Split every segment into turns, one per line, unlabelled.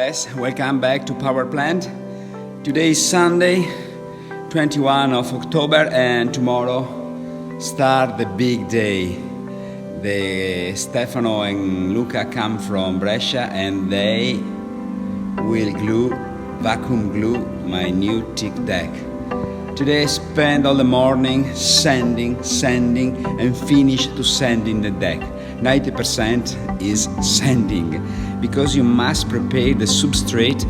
guys, welcome back to Power Plant. Today is Sunday, 21 of October, and tomorrow start the big day. Stefano and Luca come from Brescia and they will vacuum glue my new Teak deck. Today I spend all the morning sanding and finish to sanding the deck. 90% is sanding, because you must prepare the substrate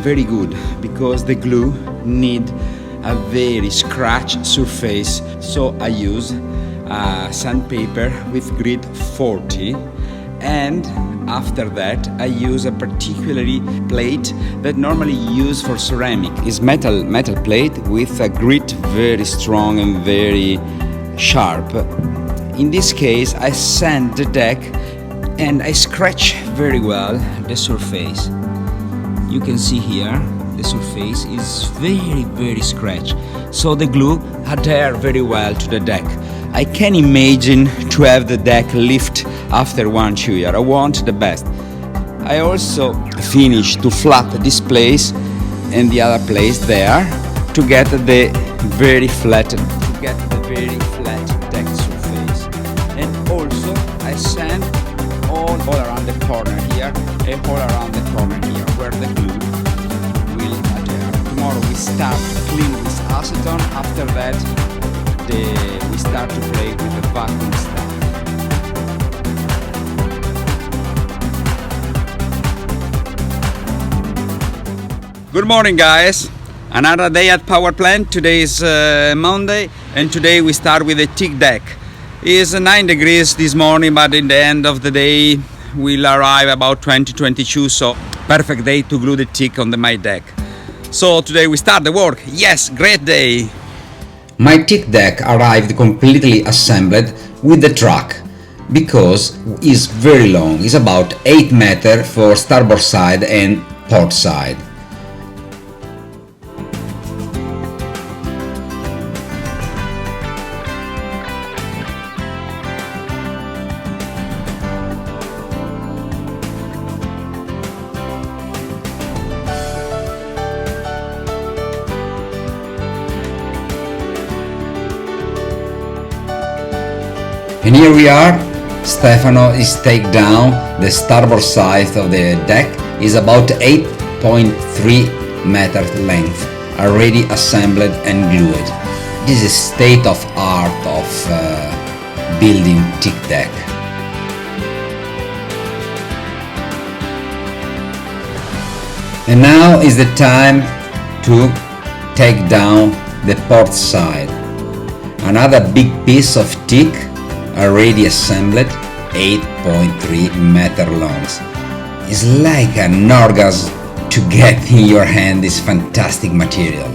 very good, because the glue need a very scratch surface. So I use sandpaper with grit 40, and after that I use a particularly plate that normally used for ceramic. It's metal plate with a grit very strong and very sharp. In this case I sand the deck and I scratch very well the surface. You can see here the surface is very scratched, so the glue adhere very well to the deck. I can imagine to have the deck lift after 1 year. I want the best. I also finish to flat this place and the other place there to get the very flat deck surface. And also I sand all around the corner here and all around the corner here where the glue will adhere. Tomorrow we start to clean this acetone. After that we start to play with the vacuum stuff. Good morning guys, another day at Power Plant. Today is Monday and today we start with the Teak deck. It's 9 degrees this morning, but in the end of the day we'll arrive about 20-22, so perfect day to glue the Teak on my deck. So today we start the work. Yes, great day.
My Teak deck arrived completely assembled with the truck, because it's very long. It's about 8 meters for starboard side and port side. And here we are. Stefano is take down the starboard side of the deck. Is about 8.3 meters length, already assembled and glued. This is state of art of building Teak deck. And now is the time to take down the port side. Another big piece of Teak, already assembled, 8.3 meter long. It's like an orgasm to get in your hand this fantastic material.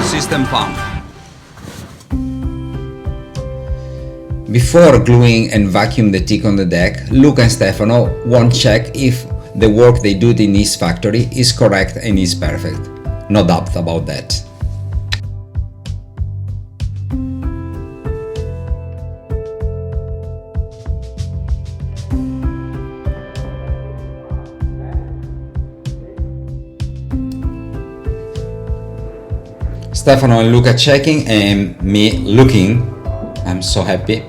System pump.
Before gluing and vacuum the Teak on the deck, Luca and Stefano want to check if the work they do in this factory is correct and is perfect. No doubt about that. Stefano and Luca checking and me looking. I'm so happy.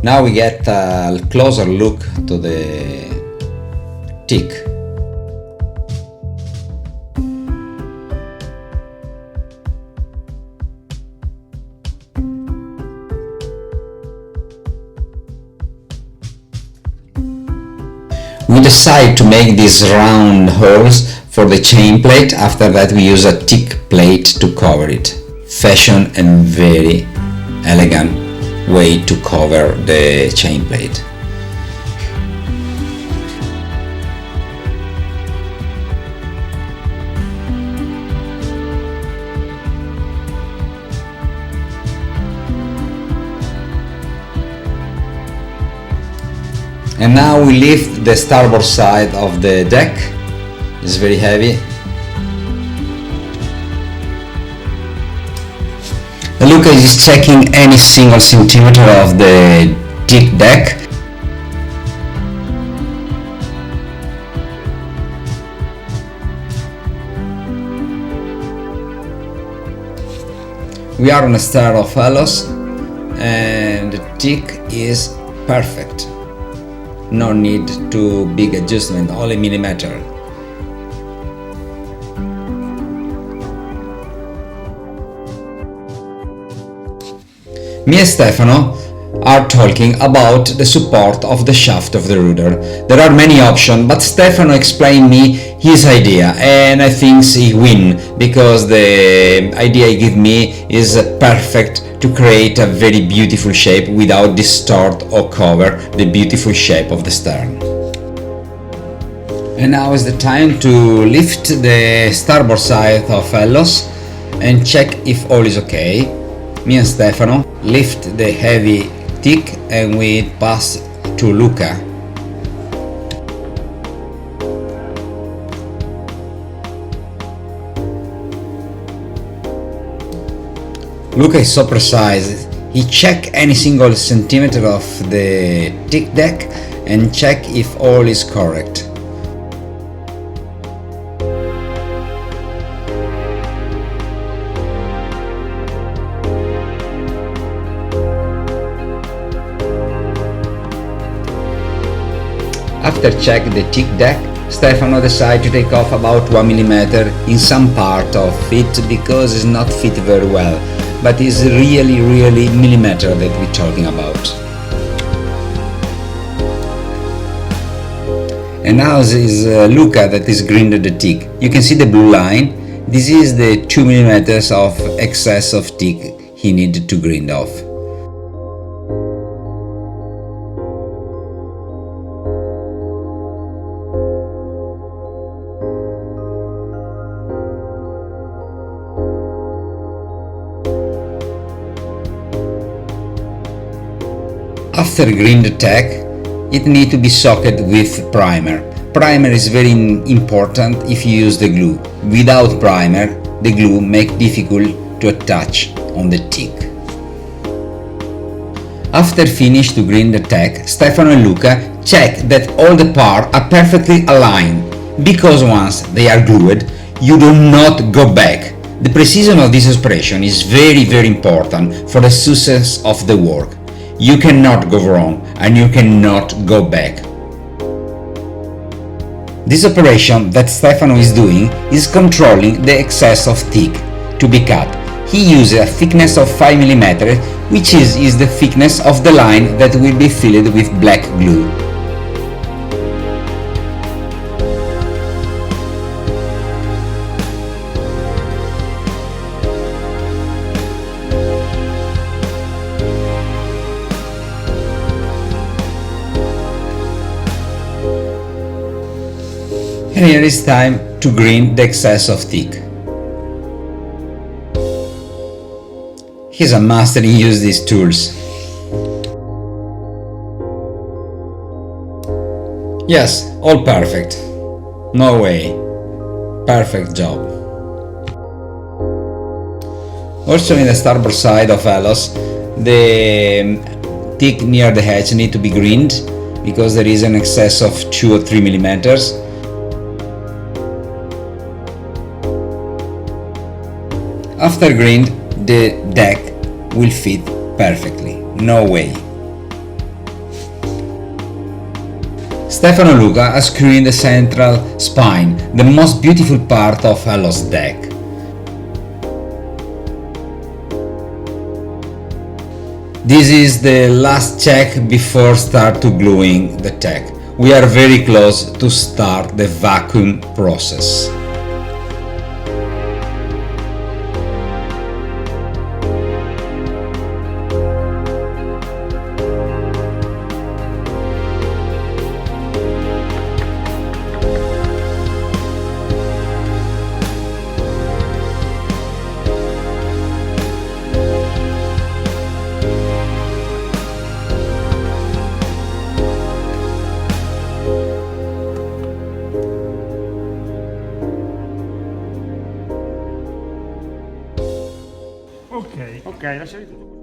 Now we get a closer look to the Teak. We decide to make these round holes for the chain plate. After that we use a Teak plate to cover it. Fashion and very elegant way to cover the chain plate. And now we lift the starboard side of the deck. It's very heavy. Luca is checking any single centimeter of the Teak deck. We are on a start of ellös and the Teak is perfect. No need to big adjustment, only millimeter. Me and Stefano are talking about the support of the shaft of the rudder. There are many options, but Stefano explained me his idea and I think he win, because the idea he give me is perfect to create a very beautiful shape without distort or cover the beautiful shape of the stern. And now is the time to lift the starboard side of ellös and check if all is okay. Me and Stefano lift the heavy Teak and we pass to Luca. Luca is so precise. He check any single centimeter of the Teak deck and check if all is correct. After check the Teak deck, Stefano decided to take off about 1 millimeter in some part of it because it's not fit very well, but it's really millimeter that we're talking about. And now this is Luca that is grinded the Teak. You can see the blue line. This is the 2 millimeters of excess of Teak he needed to grind off. After grind the deck, it needs to be soaked with primer. Primer is very important if you use the glue. Without primer, the glue makes difficult to attach on the Teak. After finish to grind the deck, Stefano and Luca check that all the parts are perfectly aligned, because once they are glued, you do not go back. The precision of this operation is very important for the success of the work. You cannot go wrong and you cannot go back. This operation that Stefano is doing is controlling the excess of Teak to be cut. He uses a thickness of 5 mm, which is the thickness of the line that will be filled with black glue. And here is time to grind the excess of Teak. He's a master in use these tools. Yes, all perfect. No way. Perfect job. Also in the starboard side of ellös, the Teak near the hatch need to be grind because there is an excess of 2 or 3 millimeters. After grind, the deck will fit perfectly, no way. Stefano and Luca are screwing the central spine, the most beautiful part of ellös deck. This is the last check before start to gluing the deck. We are very close to start the vacuum process.
Ok, lasciami tutto.